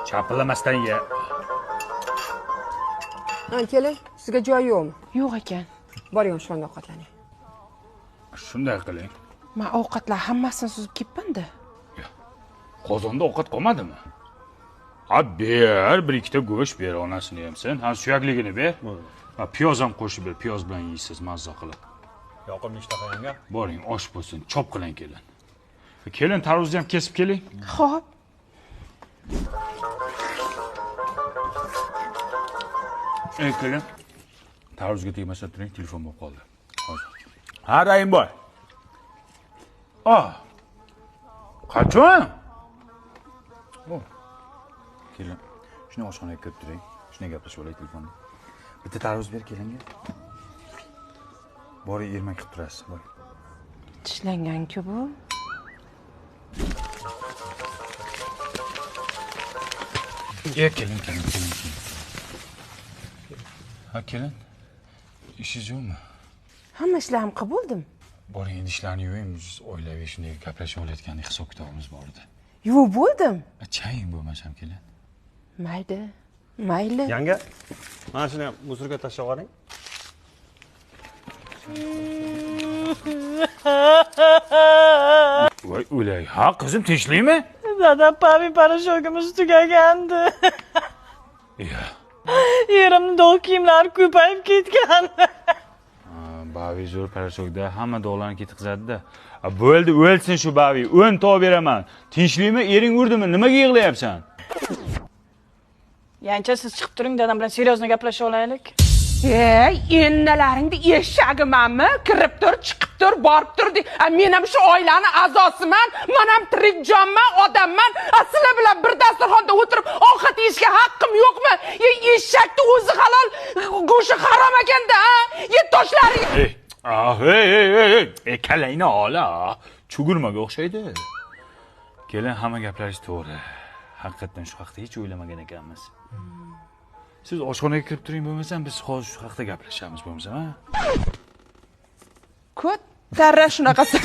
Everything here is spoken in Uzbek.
Chapillamasdan ye. Keling, sizga joy yo'qmi? Yo'q ekan. Boring, shunda ovqatlaning. Shunday qiling. Men ovqatlar hammasini suzib ketdim-da. Qozonda ovqat qolmadimi? Ha, ber, bir ikkita go'sht ber, onasini ham sen. Ha, suyakligini ber. Ha, piyoz ham qo'shib ber, piyoz bilan yeysiz mazza qilib. Yoqimli ishtaha yanga. Boring, osh bo'lsin, chop qiling kelin. Kelin, tarvuzni ham kesib keling. Xo'p. Kelin. Tarvuzga tegmasa turing, telefon bo'lib qoldi. Hozir. Ha, Rayimboy. Qachon? Kelin, shuni oshxonaga kirib turing. Shunday gaplashib olaylik telefonda. Bitta tarvuz ber kelinga. Boring, ermak qilib turasiz, boring. Tishlangan-ku bu. Kelin. Ha, kelin. İşingiz yo'qmi? Hamma ishlarimni qilib bo'ldim. Boring, endi ishlarni yuving, biz o'ylaylik, shunday gaplashib olayotgandek hisob kitobimiz bor edi. Yuvib bo'ldim. Chaying bo'lmasam kelin. Mayli. Yanga, mana shuni musorga tashlab yuboring. Voy, o'lay. Ha, qizim, tinchlikmi? Dadam pavi parashyogimiz tugagandi. Ya. Yerimni dog' kiyimlari ko'payib ketgan. Bavi zo'r parashokda hamma dog'larni ketqizadi-da. Bo'ldi, o'lsin shu Bavi. 10 tog' beraman. Tinchlikmi? Ering urdimi? Nimaga yig'layapsan? Yancha siz chiqib turing, dadam bilan seryozni gaplashib olaylik. Ennalaringni eshag'imanmi? Kirib tur, chiqib tur, borib tur. Men ham shu oilani a'zosiman. Men ham tirik jonman, odamman. Sizlar bilan bir dasturxonda o'tirib ovqat yeyishga haqqim yo'qmi? Eshakni o'zi halol, go'shti harom ekanda, toshlaring. Kalangni ola. Chugurmaga o'xshaydi. Kelin, hamma gaplaringiz to'g'ri. Haqiqatan shu haqda hech o'ylamagan ekanmiz. Siz oshxonaga kirib turing, bo'lmasam biz hozir shu haqda gaplashamiz, bo'lmasam, ha? Ko'tarra shunaqasi.